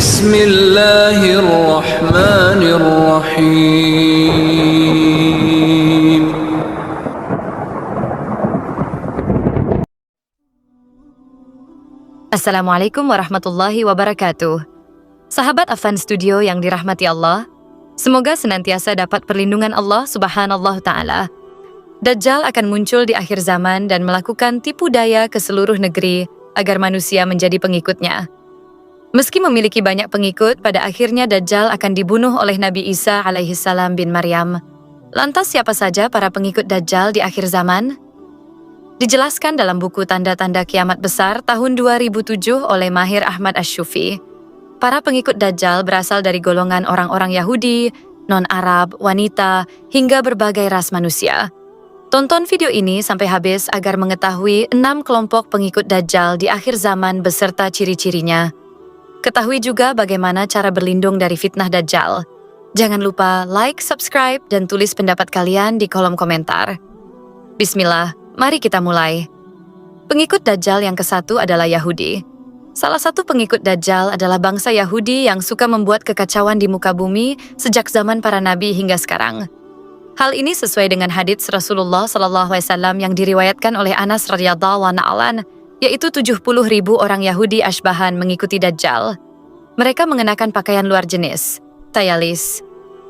Bismillahirrahmanirrahim. Assalamualaikum warahmatullahi wabarakatuh. Sahabat Afan Studio yang dirahmati Allah, semoga senantiasa dapat perlindungan Allah Subhanahu Ta'ala. Dajjal akan muncul di akhir zaman dan melakukan tipu daya ke seluruh negeri agar manusia menjadi pengikutnya. Meski memiliki banyak pengikut, pada akhirnya Dajjal akan dibunuh oleh Nabi Isa alaihissalam bin Maryam. Lantas siapa saja para pengikut Dajjal di akhir zaman? Dijelaskan dalam buku Tanda-Tanda Kiamat Besar tahun 2007 oleh Mahir Ahmad Asy-Syufi. Para pengikut Dajjal berasal dari golongan orang-orang Yahudi, non-Arab, wanita, hingga berbagai ras manusia. Tonton video ini sampai habis agar mengetahui 6 kelompok pengikut Dajjal di akhir zaman beserta ciri-cirinya. Ketahui juga bagaimana cara berlindung dari fitnah Dajjal. Jangan lupa like, subscribe, dan tulis pendapat kalian di kolom komentar. Bismillah, mari kita mulai. Pengikut Dajjal yang ke-1 adalah Yahudi. Salah satu pengikut Dajjal adalah bangsa Yahudi yang suka membuat kekacauan di muka bumi sejak zaman para nabi hingga sekarang. Hal ini sesuai dengan hadits Rasulullah SAW yang diriwayatkan oleh Anas radhiyallahu anhu, yaitu 70.000 orang Yahudi Ashbahan mengikuti Dajjal. Mereka mengenakan pakaian luar jenis, Tayalis,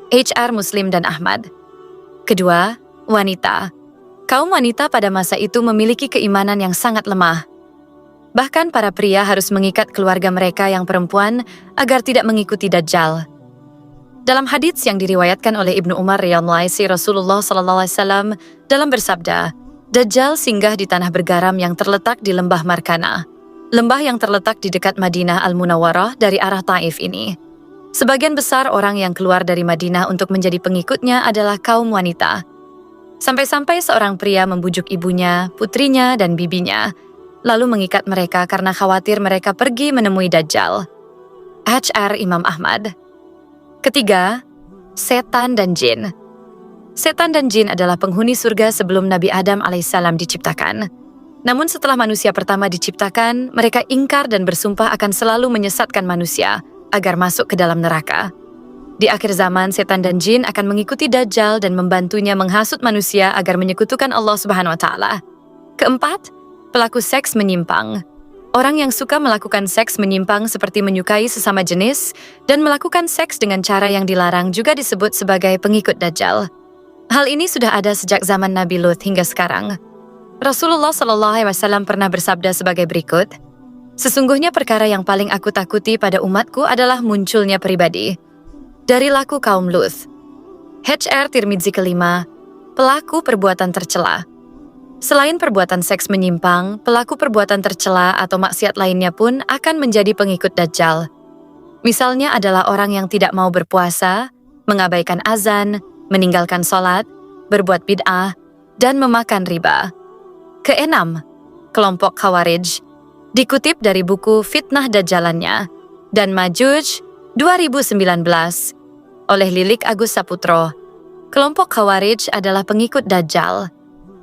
HR Muslim dan Ahmad. Kedua, wanita. Kaum wanita pada masa itu memiliki keimanan yang sangat lemah. Bahkan para pria harus mengikat keluarga mereka yang perempuan agar tidak mengikuti Dajjal. Dalam hadits yang diriwayatkan oleh Ibnu Umar radhiyallahu anhu, Rasulullah SAW dalam bersabda, Dajjal singgah di tanah bergaram yang terletak di lembah Markana, lembah yang terletak di dekat Madinah Al-Munawwarah dari arah Taif ini. Sebagian besar orang yang keluar dari Madinah untuk menjadi pengikutnya adalah kaum wanita. Sampai-sampai seorang pria membujuk ibunya, putrinya, dan bibinya, lalu mengikat mereka karena khawatir mereka pergi menemui Dajjal. HR Imam Ahmad. Ketiga, setan dan jin. Setan dan jin adalah penghuni surga sebelum Nabi Adam alaihissalam diciptakan. Namun setelah manusia pertama diciptakan, mereka ingkar dan bersumpah akan selalu menyesatkan manusia agar masuk ke dalam neraka. Di akhir zaman, setan dan jin akan mengikuti Dajjal dan membantunya menghasut manusia agar menyekutukan Allah Subhanahu wa Ta'ala. Keempat, pelaku seks menyimpang. Orang yang suka melakukan seks menyimpang seperti menyukai sesama jenis dan melakukan seks dengan cara yang dilarang juga disebut sebagai pengikut Dajjal. Hal ini sudah ada sejak zaman Nabi Lut hingga sekarang. Rasulullah SAW pernah bersabda sebagai berikut, "Sesungguhnya perkara yang paling aku takuti pada umatku adalah munculnya pribadi dari laku kaum Lut." HR Tirmidzi kelima, pelaku perbuatan tercela. Selain perbuatan seks menyimpang, pelaku perbuatan tercela atau maksiat lainnya pun akan menjadi pengikut Dajjal. Misalnya adalah orang yang tidak mau berpuasa, mengabaikan azan, meninggalkan sholat, berbuat bid'ah, dan memakan riba. Keenam, kelompok Khawarij. Dikutip dari buku Fitnah Dajjalannya dan Majuj 2019 oleh Lilik Agus Saputro. Kelompok Khawarij adalah pengikut Dajjal.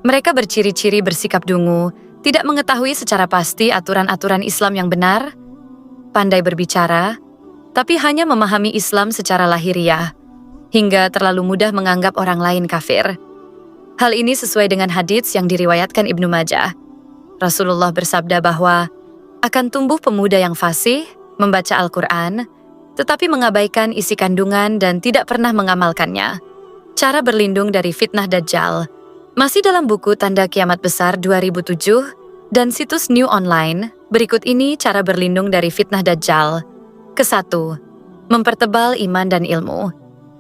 Mereka berciri-ciri bersikap dungu, tidak mengetahui secara pasti aturan-aturan Islam yang benar, pandai berbicara, tapi hanya memahami Islam secara lahiriah, hingga terlalu mudah menganggap orang lain kafir. Hal ini sesuai dengan hadits yang diriwayatkan Ibnu Majah. Rasulullah bersabda bahwa akan tumbuh pemuda yang fasih, membaca Al-Quran, tetapi mengabaikan isi kandungan dan tidak pernah mengamalkannya. Cara berlindung dari fitnah Dajjal. Masih dalam buku Tanda Kiamat Besar 2007 dan situs New Online, berikut ini cara berlindung dari fitnah Dajjal. Ke-1, mempertebal iman dan ilmu.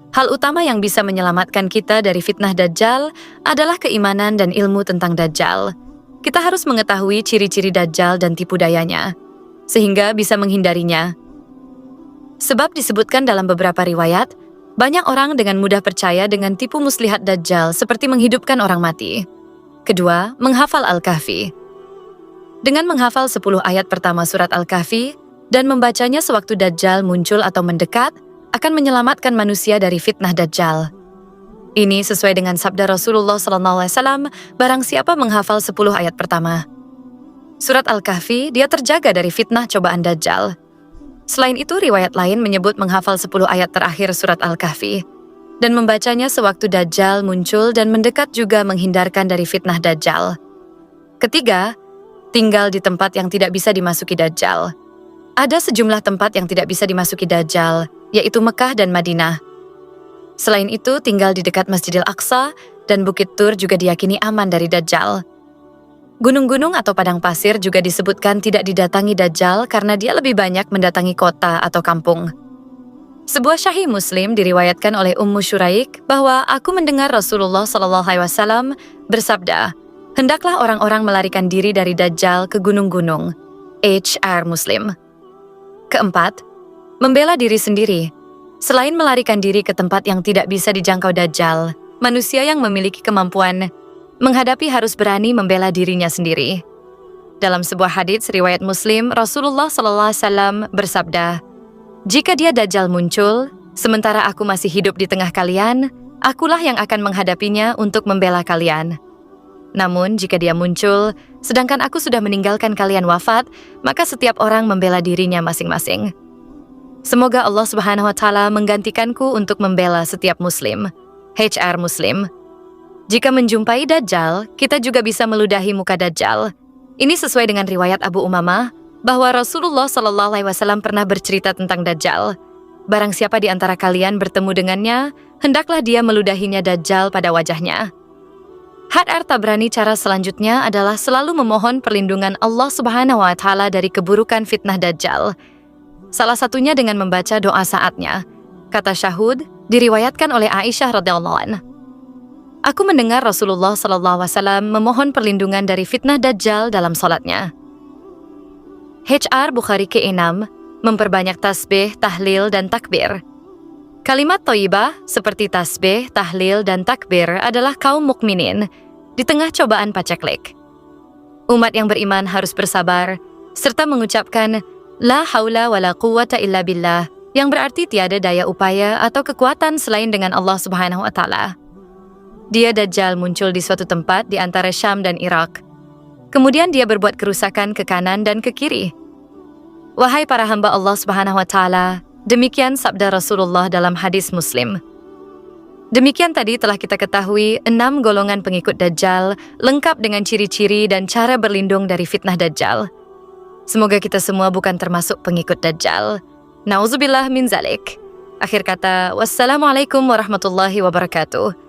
Hal utama yang bisa menyelamatkan kita dari fitnah Dajjal adalah keimanan dan ilmu tentang Dajjal. Kita harus mengetahui ciri-ciri Dajjal dan tipu dayanya, sehingga bisa menghindarinya. Sebab disebutkan dalam beberapa riwayat, banyak orang dengan mudah percaya dengan tipu muslihat Dajjal seperti menghidupkan orang mati. Kedua, menghafal Al-Kahfi. Dengan menghafal 10 ayat pertama surat Al-Kahfi dan membacanya sewaktu Dajjal muncul atau mendekat, akan menyelamatkan manusia dari fitnah Dajjal. Ini sesuai dengan sabda Rasulullah SAW, barang siapa menghafal 10 ayat pertama surat Al-Kahfi, dia terjaga dari fitnah cobaan Dajjal. Selain itu, riwayat lain menyebut menghafal 10 ayat terakhir surat Al-Kahfi dan membacanya sewaktu Dajjal muncul dan mendekat juga menghindarkan dari fitnah Dajjal. Ketiga, tinggal di tempat yang tidak bisa dimasuki Dajjal. Ada sejumlah tempat yang tidak bisa dimasuki Dajjal, yaitu Mekah dan Madinah. Selain itu, tinggal di dekat Masjidil Aqsa dan Bukit Tur juga diyakini aman dari Dajjal. Gunung-gunung atau padang pasir juga disebutkan tidak didatangi Dajjal karena dia lebih banyak mendatangi kota atau kampung. Sebuah Sahih Muslim diriwayatkan oleh Ummu Syuraik bahwa aku mendengar Rasulullah SAW bersabda, hendaklah orang-orang melarikan diri dari Dajjal ke gunung-gunung. HR Muslim. Keempat, membela diri sendiri. Selain melarikan diri ke tempat yang tidak bisa dijangkau Dajjal, manusia yang memiliki kemampuan menghadapi harus berani membela dirinya sendiri. Dalam sebuah hadits riwayat Muslim, Rasulullah SAW bersabda, jika dia Dajjal muncul, sementara aku masih hidup di tengah kalian, akulah yang akan menghadapinya untuk membela kalian. Namun, jika dia muncul, sedangkan aku sudah meninggalkan kalian wafat, maka setiap orang membela dirinya masing-masing. Semoga Allah Subhanahu wa Ta'ala menggantikanku untuk membela setiap Muslim. HR Muslim. Jika menjumpai Dajjal, kita juga bisa meludahi muka Dajjal. Ini sesuai dengan riwayat Abu Umamah bahwa Rasulullah SAW pernah bercerita tentang Dajjal. Barang siapa di antara kalian bertemu dengannya, hendaklah dia meludahinya Dajjal pada wajahnya. HR Tabrani cara selanjutnya adalah selalu memohon perlindungan Allah Subhanahu wa Ta'ala dari keburukan fitnah Dajjal. Salah satunya dengan membaca doa saatnya. Kata Syahud diriwayatkan oleh Aisyah radhiyallahu anha. Aku mendengar Rasulullah SAW memohon perlindungan dari fitnah Dajjal dalam salatnya. HR Bukhari ke-6 memperbanyak tasbih, tahlil, dan takbir. Kalimat thayyibah seperti tasbih, tahlil, dan takbir adalah kaum mukminin di tengah cobaan paceklik. Umat yang beriman harus bersabar serta mengucapkan la haula wala quwwata illa billah, yang berarti tiada daya upaya atau kekuatan selain dengan Allah Subhanahu wa Ta'ala. Dia Dajjal muncul di suatu tempat di antara Syam dan Irak. Kemudian dia berbuat kerusakan ke kanan dan ke kiri. Wahai para hamba Allah Subhanahu wa Ta'ala, demikian sabda Rasulullah dalam hadis Muslim. Demikian tadi telah kita ketahui 6 golongan pengikut Dajjal, lengkap dengan ciri-ciri dan cara berlindung dari fitnah Dajjal. Semoga kita semua bukan termasuk pengikut Dajjal. Nauzubillah min zalik. Akhir kata, wassalamualaikum warahmatullahi wabarakatuh.